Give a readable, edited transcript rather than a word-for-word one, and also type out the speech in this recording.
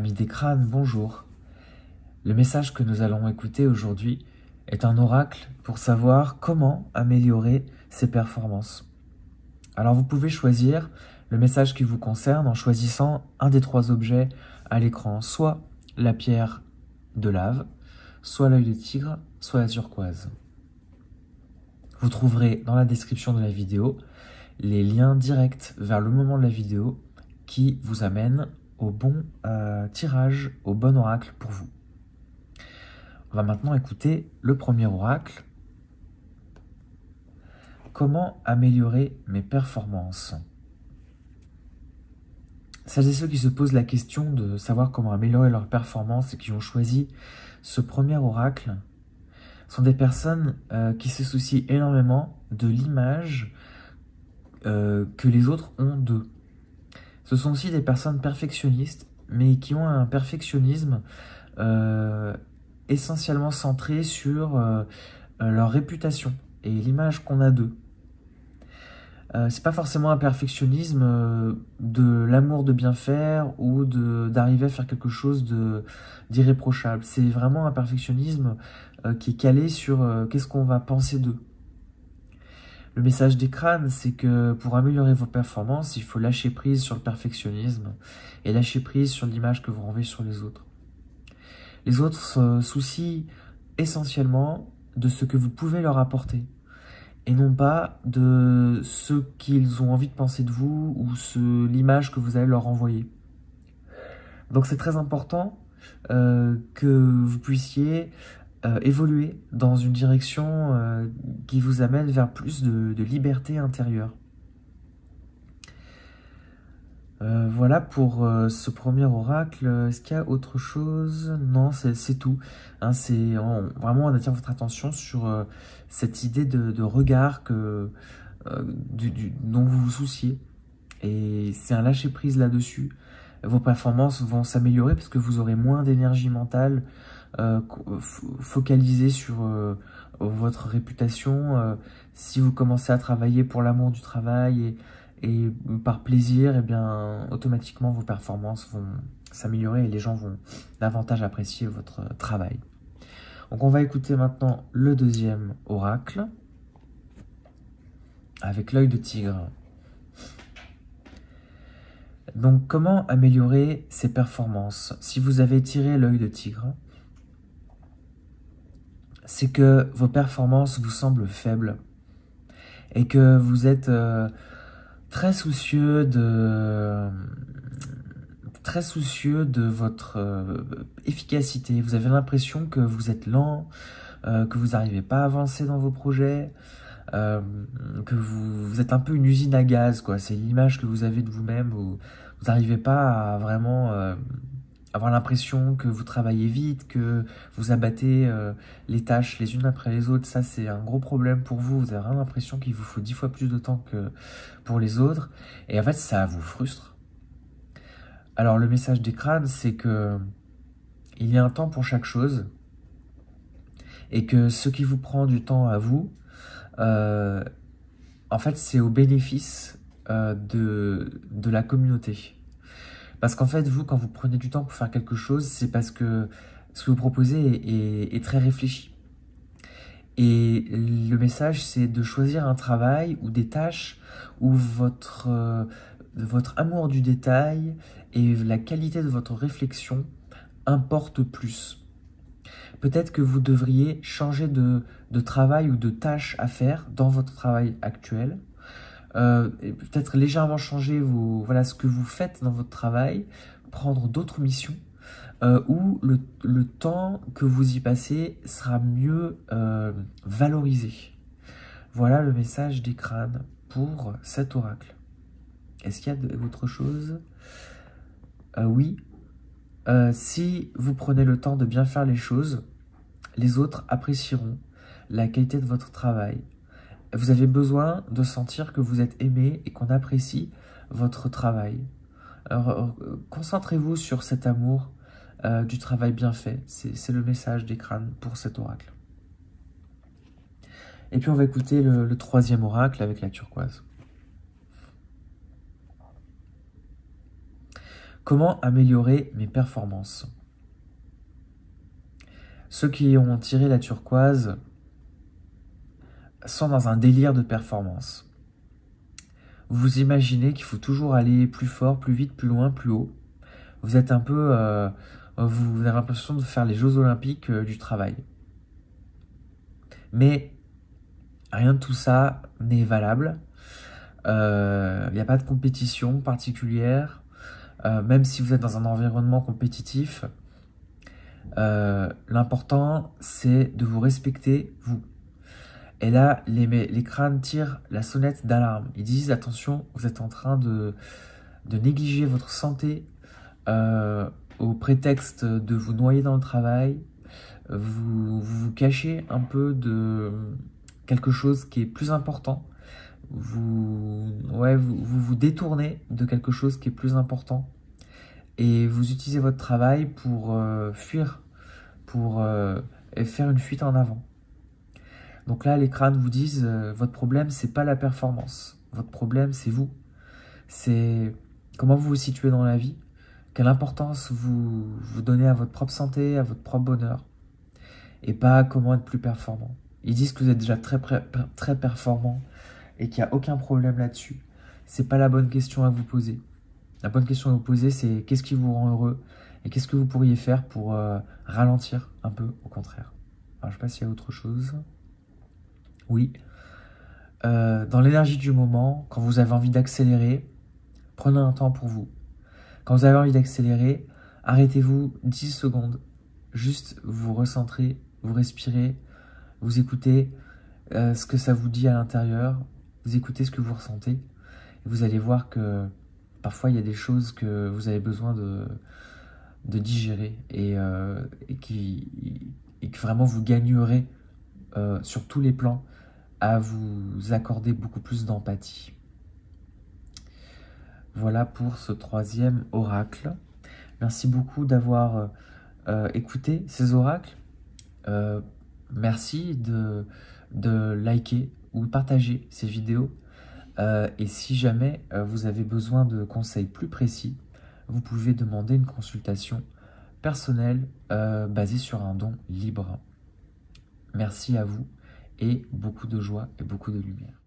Amis des crânes, bonjour. Le message que nous allons écouter aujourd'hui est un oracle pour savoir comment améliorer ses performances. Alors vous pouvez choisir le message qui vous concerne en choisissant un des trois objets à l'écran, soit la pierre de lave, soit l'œil de tigre, soit la turquoise. Vous trouverez dans la description de la vidéo les liens directs vers le moment de la vidéo qui vous amènent au bon tirage, au bon oracle pour vous. On va maintenant écouter le premier oracle. Comment améliorer mes performances? Celles et ceux qui se posent la question de savoir comment améliorer leurs performances et qui ont choisi ce premier oracle sont des personnes qui se soucient énormément de l'image que les autres ont d'eux. Ce sont aussi des personnes perfectionnistes, mais qui ont un perfectionnisme essentiellement centré sur leur réputation et l'image qu'on a d'eux. C'est pas forcément un perfectionnisme de l'amour de bien faire ou d'arriver à faire quelque chose d'irréprochable. C'est vraiment un perfectionnisme qui est calé sur qu'est-ce qu'on va penser d'eux. Le message des crânes, c'est que pour améliorer vos performances, il faut lâcher prise sur le perfectionnisme et lâcher prise sur l'image que vous renvoyez sur les autres. Les autres se soucient essentiellement de ce que vous pouvez leur apporter et non pas de ce qu'ils ont envie de penser de vous ou l'image que vous allez leur envoyer. Donc c'est très important que vous puissiez évoluer dans une direction qui vous amène vers plus de liberté intérieure. Voilà pour ce premier oracle. Est-ce qu'il y a autre chose? Non, c'est tout. Hein, vraiment, on attire votre attention sur cette idée de regard dont vous vous souciez. Et c'est un lâcher-prise là-dessus. Vos performances vont s'améliorer parce que vous aurez moins d'énergie mentale focalisée sur votre réputation. Si vous commencez à travailler pour l'amour du travail et par plaisir, eh bien, automatiquement, vos performances vont s'améliorer et les gens vont davantage apprécier votre travail. Donc, on va écouter maintenant le deuxième oracle avec l'œil de tigre. Donc, comment améliorer ses performances? Si vous avez tiré l'œil de tigre, c'est que vos performances vous semblent faibles et que vous êtes très soucieux de votre efficacité. Vous avez l'impression que vous êtes lent, que vous n'arrivez pas à avancer dans vos projets, que vous êtes un peu une usine à gaz, quoi. C'est l'image que vous avez de vous-même. Vous n'arrivez pas à vraiment avoir l'impression que vous travaillez vite, que vous abattez les tâches les unes après les autres. Ça, c'est un gros problème pour vous. Vous avez vraiment l'impression qu'il vous faut 10 fois plus de temps que pour les autres. Et en fait, ça vous frustre. Alors, le message des crânes, c'est que il y a un temps pour chaque chose et que ce qui vous prend du temps à vous, en fait, c'est au bénéfice de la communauté. Parce qu'en fait, vous, quand vous prenez du temps pour faire quelque chose, c'est parce que ce que vous proposez est très réfléchi. Et le message, c'est de choisir un travail ou des tâches où votre amour du détail et la qualité de votre réflexion importent plus. Peut-être que vous devriez changer de travail ou de tâche à faire dans votre travail actuel. Peut-être légèrement changer ce que vous faites dans votre travail, prendre d'autres missions où le temps que vous y passez sera mieux valorisé. Voilà le message des crânes pour cet oracle. Est-ce qu'il y a autre chose? Oui. Si vous prenez le temps de bien faire les choses, les autres apprécieront la qualité de votre travail. Vous avez besoin de sentir que vous êtes aimé et qu'on apprécie votre travail. Alors, concentrez-vous sur cet amour du travail bien fait. C'est le message des crânes pour cet oracle. Et puis, on va écouter le troisième oracle avec la turquoise. Comment améliorer mes performances? Ceux qui ont tiré la turquoise sont dans un délire de performance. Vous imaginez qu'il faut toujours aller plus fort, plus vite, plus loin, plus haut. Vous êtes un peu... vous avez l'impression de faire les Jeux Olympiques du travail. Mais rien de tout ça n'est valable. Il n'y a pas de compétition particulière. Même si vous êtes dans un environnement compétitif, l'important, c'est de vous respecter, vous. Et là, les crânes tirent la sonnette d'alarme. Ils disent, attention, vous êtes en train de négliger votre santé au prétexte de vous noyer dans le travail. Vous cachez un peu de quelque chose qui est plus important. Vous détournez de quelque chose qui est plus important. Et vous utilisez votre travail pour fuir, pour faire une fuite en avant. Donc là, les crânes vous disent, votre problème, c'est pas la performance. Votre problème, c'est vous. C'est comment vous vous situez dans la vie, quelle importance vous donnez à votre propre santé, à votre propre bonheur, et pas comment être plus performant. Ils disent que vous êtes déjà très performant et qu'il n'y a aucun problème là-dessus. C'est pas la bonne question à vous poser. La bonne question à vous poser, c'est qu'est-ce qui vous rend heureux et qu'est-ce que vous pourriez faire pour ralentir un peu, au contraire. Alors, je ne sais pas s'il y a autre chose. Oui. Dans l'énergie du moment, quand vous avez envie d'accélérer, prenez un temps pour vous. Quand vous avez envie d'accélérer, arrêtez-vous 10 secondes. Juste vous recentrez, vous respirez, vous écoutez ce que ça vous dit à l'intérieur, vous écoutez ce que vous ressentez. Et vous allez voir que parfois il y a des choses que vous avez besoin de digérer et que vraiment vous gagnerez sur tous les plans à vous accorder beaucoup plus d'empathie. Voilà pour ce 3e oracle. Merci beaucoup d'avoir écouté ces oracles. Merci de liker ou partager ces vidéos. Et si jamais vous avez besoin de conseils plus précis, vous pouvez demander une consultation personnelle basée sur un don libre. Merci à vous et beaucoup de joie et beaucoup de lumière.